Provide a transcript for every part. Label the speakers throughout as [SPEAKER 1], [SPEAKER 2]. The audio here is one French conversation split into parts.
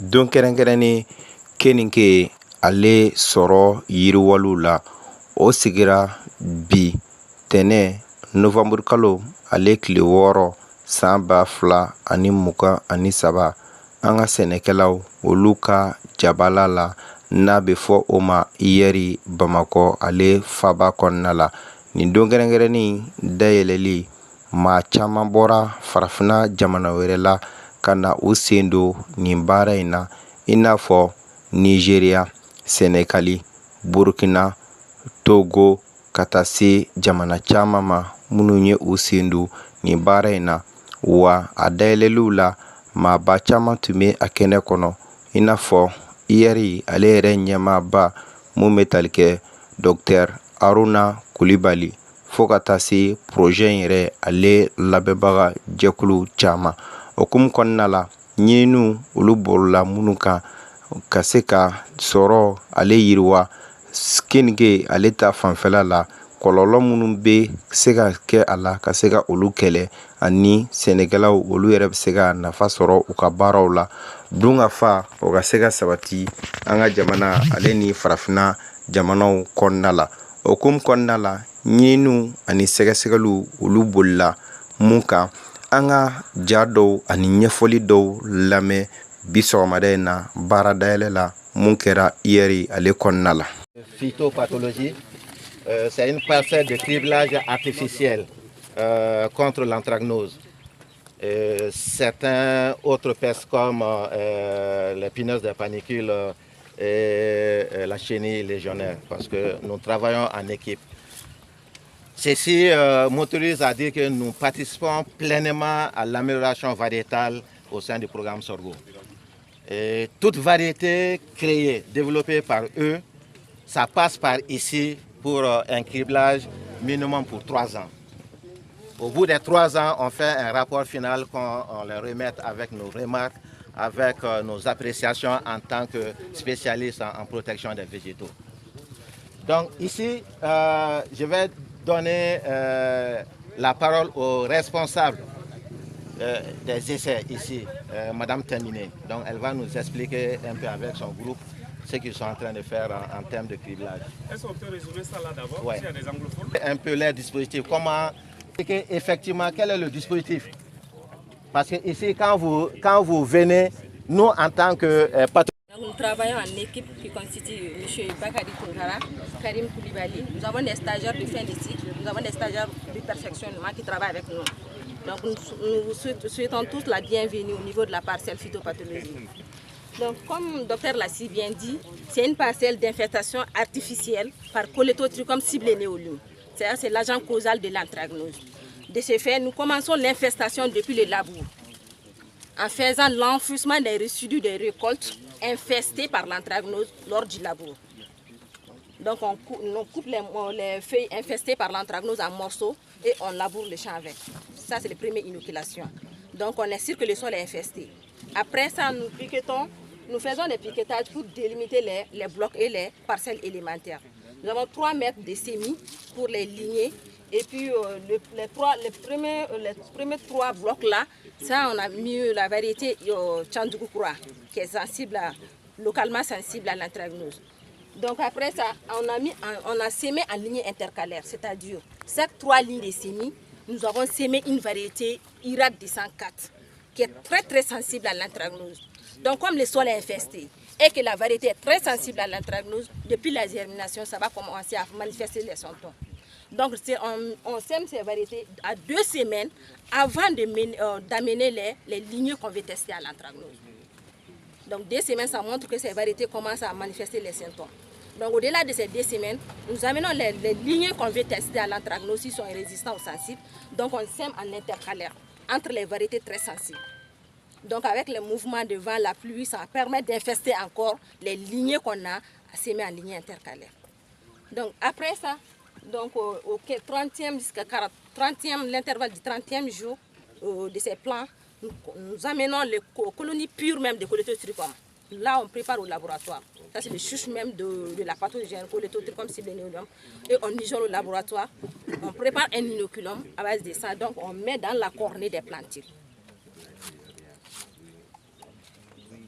[SPEAKER 1] don kɛrɛnkɛrɛnnen keninke ale sɔrɔ yiriwaliw la o sigira bi tɛnɛ novembre kalo ale tile 6 san 2023 an ka sɛnɛkɛlaw olu ka jabala la n'a bɛ fɔ o ma iyɛri Bamakɔ ale faba kɔnɔna la. Nin don kɛrɛnkɛrɛnnen dayɛlɛli maa caman bɔra farafina jamana wɛrɛ la ka na u sen don nin baara in na, i n'a fɔ Nigeria, Sɛnɛgali, Burkina, Togo ka taa se jamana caman ma minnu ye u sen don nin baara in na. Wa a dayɛlɛliw la maaba caman tun bɛ a kɛnɛ kɔnɔ, i n'a fɔ iyɛri ale yɛrɛ ɲɛmaaba mun bɛ tali kɛ Dr Aruna Kulibali fo ka taa se projet in yɛrɛ ale labɛnbaga jɛkulu caman. Okumu kɔnɔna la ɲininiw olu bɔrɔla minnu kan ka se ka sɔrɔ ale yiriwa, keninke ale ta fanfɛla la kɔlɔlɔ minnu bɛ se ka kɛ a la ka se ka olu kɛlɛ, ani sɛnɛkɛlaw olu yɛrɛ bɛ se ka nafa sɔrɔ u ka baaraw la dun ka fa o ka se ka sabati an ka jamana ale ni farafina jamanaw kɔnɔna la. Okumu kɔnɔna la ɲininiw ani sɛgɛsɛgɛliw olu bolila mun kan an ka ja dɔw ani ɲɛfɔli dɔw lamɛn bi sɔgɔmada in na baara dayɛlɛ la mun kɛra iyɛri ale kɔnɔna la.
[SPEAKER 2] Phytopathologie, c'est une parcelle de criblage artificiel contre l'anthracnose. Certains autres pestes comme les pineuses des panicules et la chenille légionnaire, parce que nous travaillons en équipe. Ceci m'autorise à dire que nous participons pleinement à l'amélioration variétale au sein du programme Sorgho. Et toute variété créée, développée par eux, ça passe par ici pour un criblage minimum pour 3 ans. Au bout des 3 ans, on fait un rapport final qu'on les remette avec nos remarques, avec nos appréciations en tant que spécialiste en protection des végétaux. Donc ici, je vais donner la parole au responsable des essais ici, Madame Terminé. Donc elle va nous expliquer un peu avec son groupe ce qu'ils sont en train de faire en termes de criblage.
[SPEAKER 3] Est-ce qu'on peut résumer ça là d'abord?
[SPEAKER 2] Ouais.
[SPEAKER 3] S'il y a des anglophones.
[SPEAKER 2] Un peu les dispositifs, comment, effectivement, quel est le dispositif? Parce que ici, quand vous venez, nous en tant que
[SPEAKER 4] nous travaillons en équipe qui constitue M. Bakari Tourara, Karim Koulibaly. Nous avons des stagiaires de fin de cycle, nous avons des stagiaires de perfectionnement qui travaillent avec nous. Donc nous souhaitons tous la bienvenue au niveau de la parcelle phytopathologie. Donc comme le docteur l'a si bien dit, c'est une parcelle d'infestation artificielle par Colétotrichum cyblénéolum. C'est l'agent causal de l'anthracnose. De ce fait, nous commençons l'infestation depuis le labour, en faisant l'enfouissement des résidus des récoltes infestées par l'anthracnose lors du labour. Donc on coupe les feuilles infestées par l'anthracnose en morceaux et on laboure le champ avec. Ça c'est la première inoculation. Donc on est sûr que le sol est infesté. Après ça, nous piquetons, nous faisons des piquetages pour délimiter les blocs et les parcelles élémentaires. Nous avons 3 mètres de semis pour les lignées. Et puis les premiers 3 blocs là, ça on a mis la variété Chandoukoura, qui est sensible localement sensible à l'anthracnose. Donc après ça, on a sémé en lignée intercalaire, c'est-à-dire chaque 3 lignes de semis, nous avons sémé une variété Irak 204, qui est très très sensible à l'anthracnose. Donc comme le sol est infesté et que la variété est très sensible à l'anthracnose, depuis la germination, ça va commencer à manifester les symptômes. Donc on sème ces variétés à 2 semaines avant d'amener les lignées qu'on veut tester à l'anthracnose. Donc 2 semaines, ça montre que ces variétés commencent à manifester les symptômes. Donc au-delà de ces 2 semaines, nous amenons les lignées qu'on veut tester à l'anthracnose qui sont résistants ou sensibles. Donc on sème en intercalaire entre les variétés très sensibles. Donc avec le mouvement de vent, la pluie, ça permet d'infester encore les lignées qu'on a sémées en lignée intercalaire. Donc après ça, donc au 30e jusqu'à 30e, l'intervalle du 30e jour de ces plants, nous amenons les colonies pures même de Colétotrichum. Là, on prépare au laboratoire. Ça, c'est le chouche même de la pathogène Colétotrichum cyblénéolum. Et on isole au laboratoire. On prépare un inoculum à base de ça. Donc, on met dans la cornée des plantules.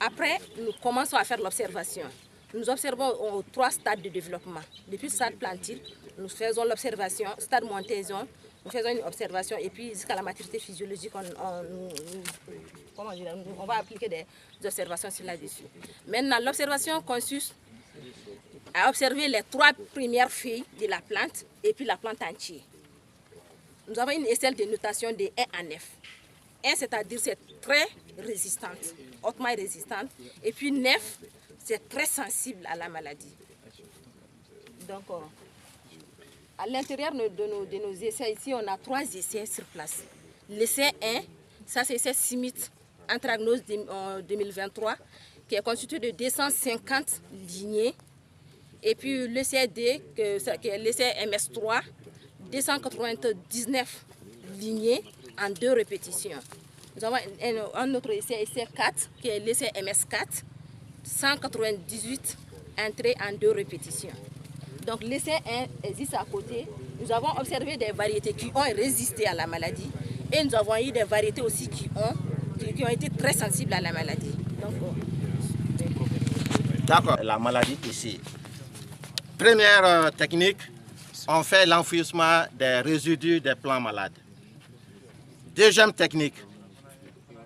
[SPEAKER 4] Après, nous commençons à faire l'observation. Nous observons aux 3 stades de développement. Depuis le stade plantile, nous faisons l'observation, stade montaison, nous faisons une observation et puis jusqu'à la maturité physiologique, on va appliquer des observations sur là-dessus. Maintenant, l'observation consiste à observer les 3 premières feuilles de la plante et puis la plante entière. Nous avons une échelle de notation de 1 à 9. 1, c'est-à-dire c'est très résistante, hautement résistante. Et puis 9, c'est très sensible à la maladie. Donc, à l'intérieur de nos essais ici, on a 3 essais sur place. L'essai 1, ça c'est l'essai Simit Anthracnose 2023, qui est constitué de 250 lignées. Et puis l'essai 2, qui est l'essai MS3, 299 lignées en 2 répétitions. Nous avons un autre essai 4, qui est l'essai MS4, 198 entrées en 2 répétitions. Donc l'essai 1 existe à côté. Nous avons observé des variétés qui ont résisté à la maladie et nous avons eu des variétés aussi qui ont été très sensibles à la maladie.
[SPEAKER 2] D'accord, la maladie ici. Première technique, on fait l'enfouissement des résidus des plants malades. Deuxième technique,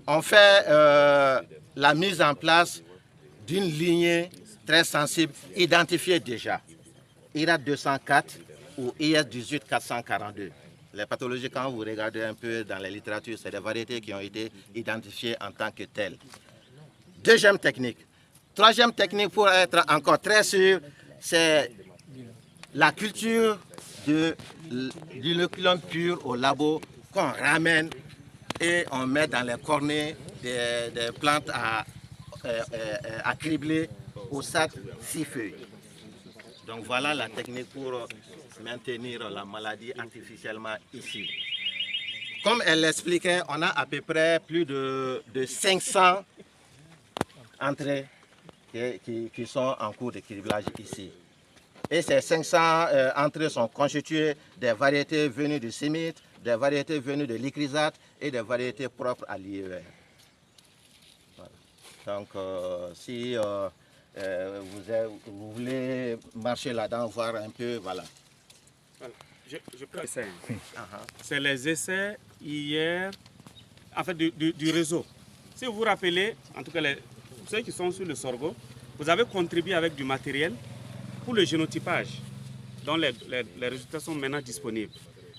[SPEAKER 2] on fait la mise en place d'une lignée très sensible, identifiée déjà. IRAD 204 ou IS 18442. Les pathologies, quand vous regardez un peu dans la littérature, c'est des variétés qui ont été identifiées en tant que telles. Deuxième technique. Troisième technique, pour être encore très sûr, c'est la culture du inoculum pur au labo qu'on ramène et on met dans les cornets des plantes à cribler au sac 6 feuilles. Donc voilà la technique pour maintenir la maladie artificiellement ici. Comme elle l'expliquait, on a à peu près plus de 500 entrées qui sont en cours de criblage ici. Et ces 500 entrées sont constituées des variétés venues du Simit, des variétés venues de l'Icrysate et des variétés propres à l'IER. Voilà. Donc si vous voulez marcher là-dedans, voir un peu, voilà.
[SPEAKER 3] Voilà. Je peux essayer. C'est les essais hier, en fait, du réseau. Si vous vous rappelez, en tout cas, ceux qui sont sur le sorgho, vous avez contribué avec du matériel pour le génotypage, dont les résultats sont maintenant disponibles.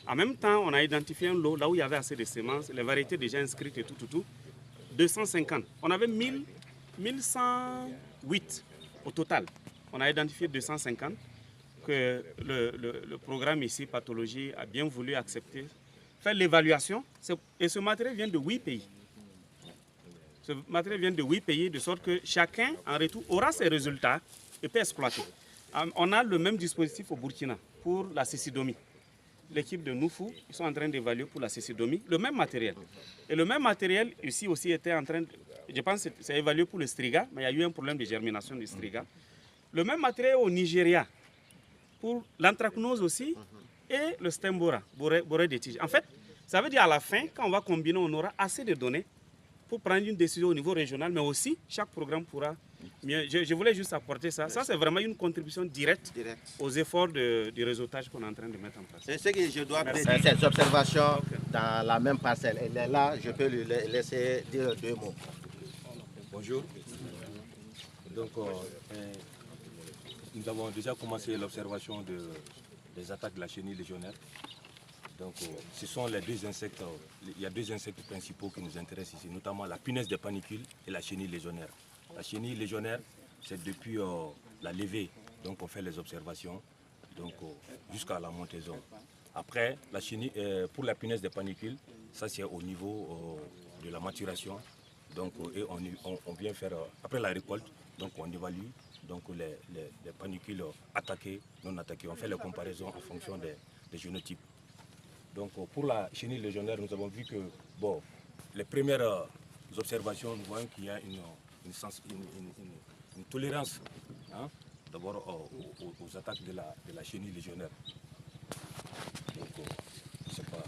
[SPEAKER 3] En même temps, on a identifié un lot, là où il y avait assez de semences, les variétés déjà inscrites et tout, 250. On avait 1108 au total. On a identifié 250 que le programme ici, Pathologie, a bien voulu accepter, faire l'évaluation. Et ce matériel vient de 8 pays. Ce matériel vient de 8 pays, de sorte que chacun, en retour, aura ses résultats et peut exploiter. On a le même dispositif au Burkina pour la cécidomie. L'équipe de Noufou, ils sont en train d'évaluer pour la cécidomie le même matériel. Et le même matériel ici aussi était en train de... Je pense que c'est évalué pour le striga, mais il y a eu un problème de germination du striga. Le même matériel au Nigeria pour l'anthracnose aussi et le stembora, borée des tiges. En fait, ça veut dire à la fin, quand on va combiner, on aura assez de données pour prendre une décision au niveau régional, mais aussi chaque programme pourra mieux. Je voulais juste apporter ça. Ça, c'est vraiment une contribution directe aux efforts du réseautage qu'on est en train de mettre en place.
[SPEAKER 2] C'est ce que je dois dire. Cette observation dans la même parcelle. Elle est là, je peux lui laisser dire 2 mots.
[SPEAKER 5] Bonjour. Donc, nous avons déjà commencé l'observation des attaques de la chenille légionnaire. Donc, ce sont les 2 insectes, il y a 2 insectes principaux qui nous intéressent ici, notamment la punaise des panicules et la chenille légionnaire. La chenille légionnaire, c'est depuis la levée, donc on fait les observations jusqu'à la montaison. Après, la chenille, pour la punaise des panicules, ça c'est au niveau de la maturation. Donc, et on vient faire, après la récolte, donc on évalue donc les panicules attaquées, non attaquées. On fait les comparaisons en fonction des génotypes. Donc pour la chenille légionnaire, nous avons vu que les premières observations, nous voyons qu'il y a une tolérance d'abord aux attaques de la chenille légionnaire. Donc je ne sais pas.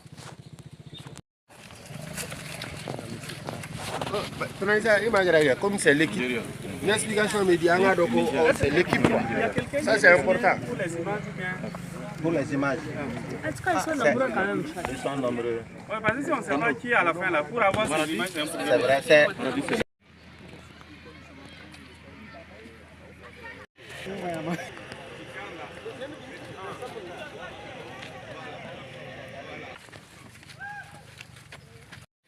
[SPEAKER 2] Comme c'est l'équipe, une explication médiane, donc c'est l'équipe. Ça c'est important. Pour les images.
[SPEAKER 3] En tout cas, ils sont nombreux quand même.
[SPEAKER 2] Ils sont nombreux.
[SPEAKER 3] Ouais, parce que si on ne sait pas qui est à la fin, là, pour avoir ces images, c'est un problème.
[SPEAKER 2] C'est vrai, c'est...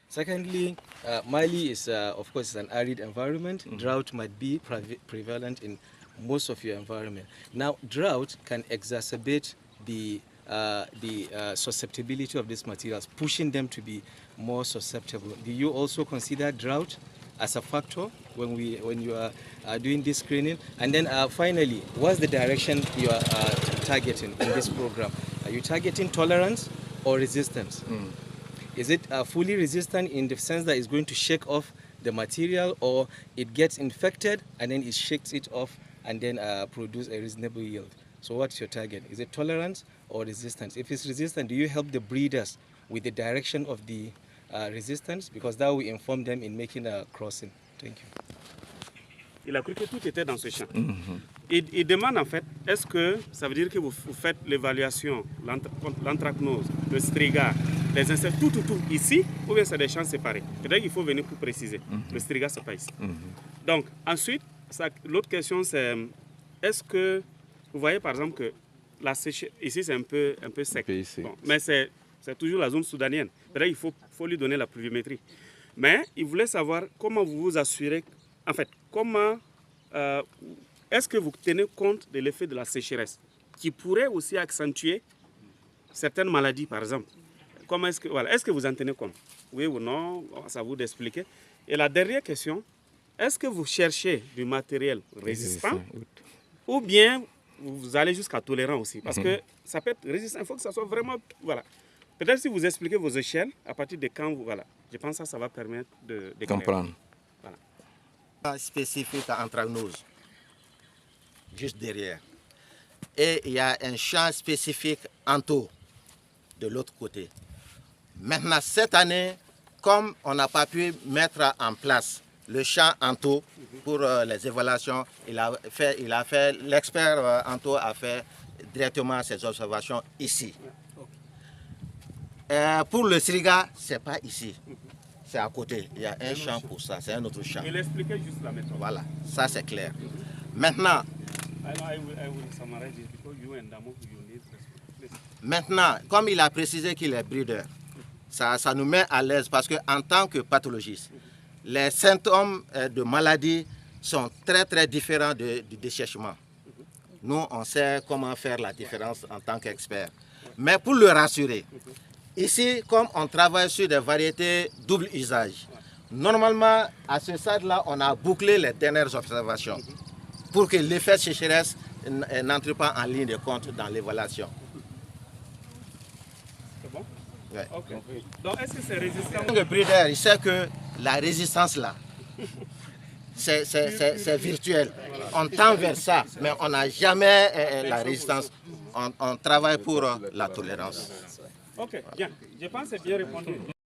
[SPEAKER 6] Secondly, Mali is, of course, an arid environment. Drought might be prevalent in most of your environment. Now, drought can exacerbate the susceptibility of these materials, pushing them to be more susceptible. Do you also consider drought as a factor when you are doing this screening? And then finally, what's the direction you are targeting in this program? Are you targeting tolerance or resistance? Is it fully resistant in the sense that it's going to shake off the material, or it gets infected and then it shakes it off and then produce a reasonable yield? So what's your target? Is it tolerance or resistance? If it's resistant, do you help the breeders with the direction of the resistance? Because that will inform them in making a crossing. Thank you.
[SPEAKER 3] Il a cru que tout était dans ce champ. Il demande en fait, est-ce que ça veut dire que vous faites l'évaluation, l'anthracnose, le striga, les insectes, tout ici, ou bien c'est des champs séparés? Peut-être qu'il faut venir pour préciser. Le striga, c'est pas ici. Donc, ensuite, l'autre question, c'est, est-ce que vous voyez par exemple que la sécheresse, ici c'est un peu sec, bon, mais c'est toujours la zone soudanienne. Peut-être qu'il faut lui donner la pluviométrie. Mais il voulait savoir comment vous vous assurez, en fait, comment est-ce que vous tenez compte de l'effet de la sécheresse qui pourrait aussi accentuer certaines maladies, par exemple. Comment est-ce que, voilà, est-ce que vous en tenez compte? Oui ou non? C'est à vous d'expliquer. Et la dernière question, est-ce que vous cherchez du matériel résistant ou bien vous allez jusqu'à tolérant aussi? Parce que ça peut être résistant, il faut que ça soit vraiment... Voilà. Peut-être si vous expliquez vos échelles, à partir de quand vous... Voilà. Je pense que ça va permettre de
[SPEAKER 1] comprendre.
[SPEAKER 2] Voilà. Spécifique à anthracnose, juste derrière. Et il y a un champ spécifique antho de l'autre côté. Maintenant, cette année, comme on n'a pas pu mettre en place le champ antho pour les évaluations, l'expert antho a fait directement ses observations ici. Pour le striga, ce n'est pas ici, c'est à côté. Il y a un champ pour ça, c'est un autre champ.
[SPEAKER 3] Il expliquait juste la méthode.
[SPEAKER 2] Voilà, ça c'est clair. Maintenant, comme il a précisé qu'il est breeder, ça nous met à l'aise parce qu'en tant que pathologiste, les symptômes de maladie sont très très différents du dessèchement. Nous, on sait comment faire la différence en tant qu'expert. Mais pour le rassurer, ici, comme on travaille sur des variétés double usage, normalement, à ce stade-là, on a bouclé les dernières observations pour que l'effet sécheresse n'entre pas en ligne de compte dans l'évaluation.
[SPEAKER 3] C'est bon?
[SPEAKER 2] Ouais.
[SPEAKER 3] Okay. Donc, est-ce que c'est résistant?
[SPEAKER 2] Le breeder, il sait que la résistance là, c'est virtuel. On tend vers ça, mais on n'a jamais la résistance. On travaille pour la tolérance.
[SPEAKER 3] Ok, bien. Je pense que c'est bien répondu.